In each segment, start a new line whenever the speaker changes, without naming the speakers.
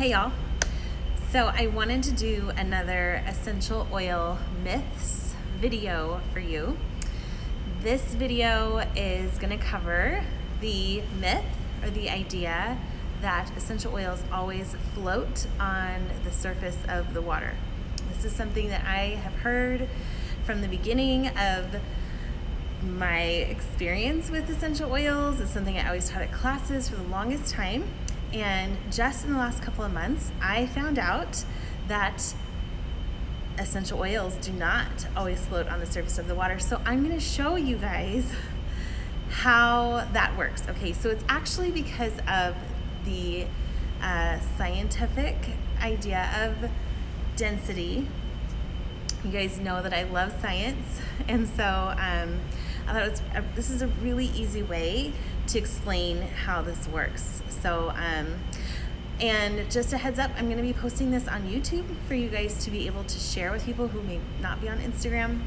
Hey y'all. So I wanted to do another essential oil myths video for you. This video is going to cover the myth or the idea that essential oils always float on the surface of the water. This is something that I have heard from the beginning of my experience with essential oils. It's something I always taught at classes for the longest time. And just in the last couple of months, I found out that essential oils do not always float on the surface of the water. So I'm going to show you guys how that works. Okay, so it's actually because of the scientific idea of density. You guys know that I love science, and so I thought this is a really easy way to explain how this works. So, and just a heads up, I'm going to be posting this on YouTube for you guys to be able to share with people who may not be on Instagram,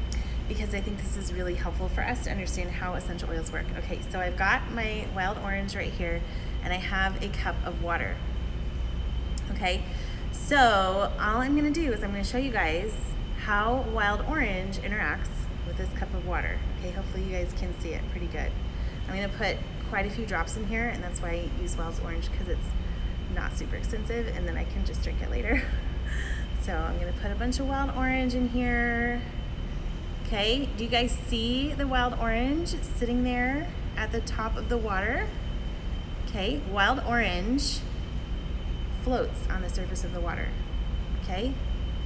because I think this is really helpful for us to understand how essential oils work. Okay, so I've got my wild orange right here, and I have a cup of water. Okay, so all I'm going to do is I'm going to show you guys how wild orange interacts with this cup of water. Okay, hopefully you guys can see it pretty good. I'm going to put quite a few drops in here, and that's why I use wild orange, because it's not super extensive, and then I can just drink it later. So I'm going to put a bunch of wild orange in here. Okay, do you guys see the wild orange sitting there at the top of the water? Okay, wild orange floats on the surface of the water. Okay,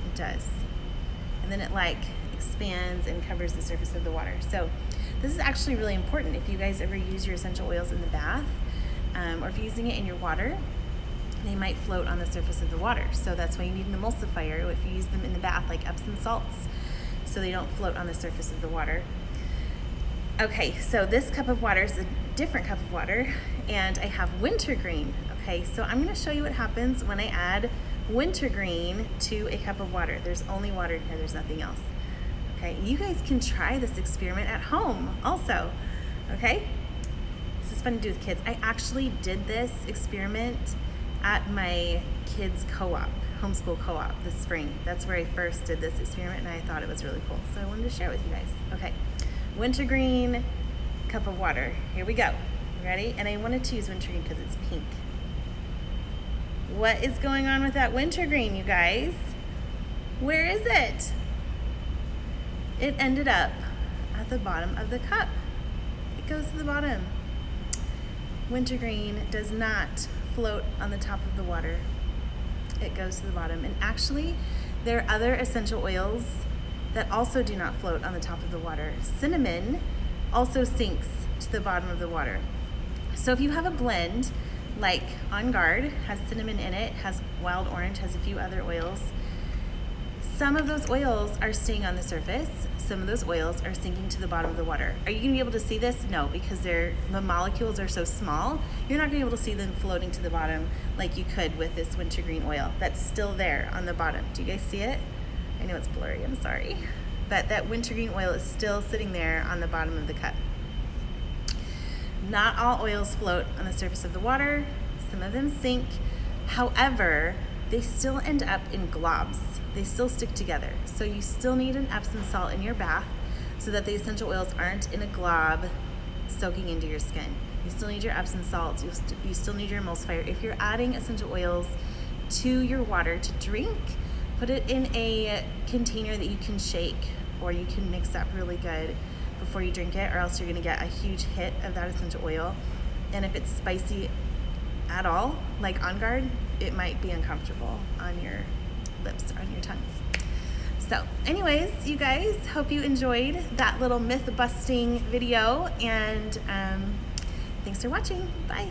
it does. And then it like expands and covers the surface of the water. So this is actually really important if you guys ever use your essential oils in the bath, or if you're using it in your water, they might float on the surface of the water. So that's why you need an emulsifier if you use them in the bath, like Epsom salts, so they don't float on the surface of the water. Okay, so this cup of water is a different cup of water, and I have wintergreen. Okay, so I'm going to show you what happens when I add wintergreen to a cup of water. There's only water in here, there's nothing else. Okay, you guys can try this experiment at home also. Okay, this is fun to do with kids. I actually did this experiment at my kids' co-op, homeschool co-op this spring. That's where I first did this experiment, and I thought it was really cool, so I wanted to share it with you guys. Okay, wintergreen, cup of water. Here we go. Ready? And I wanted to use wintergreen because it's pink. What is going on with that wintergreen, you guys? Where is it? It ended up at the bottom of the cup. It goes to the bottom. Wintergreen does not float on the top of the water. It goes to the bottom. And actually, there are other essential oils that also do not float on the top of the water. Cinnamon also sinks to the bottom of the water. So if you have a blend, like On Guard has cinnamon in it, has wild orange, has a few other oils, some of those oils are staying on the surface, some of those oils are sinking to the bottom of the water. Are you going to be able to see this? No, because the molecules are so small, you're not going to be able to see them floating to the bottom like you could with this wintergreen oil. That's still there on the bottom. Do you guys see it? I know it's blurry, I'm sorry. But that wintergreen oil is still sitting there on the bottom of the cup. Not all oils float on the surface of the water. Some of them sink. However, they still end up in globs. They still stick together. So you still need an Epsom salt in your bath so that the essential oils aren't in a glob soaking into your skin. You still need your Epsom salts. You still need your emulsifier. If you're adding essential oils to your water to drink, put it in a container that you can shake, or you can mix up really good before you drink it, or else you're gonna get a huge hit of that essential oil. And if it's spicy at all, like On Guard, it might be uncomfortable on your lips or on your tongue. So anyways, you guys, hope you enjoyed that little myth busting video, and thanks for watching. Bye.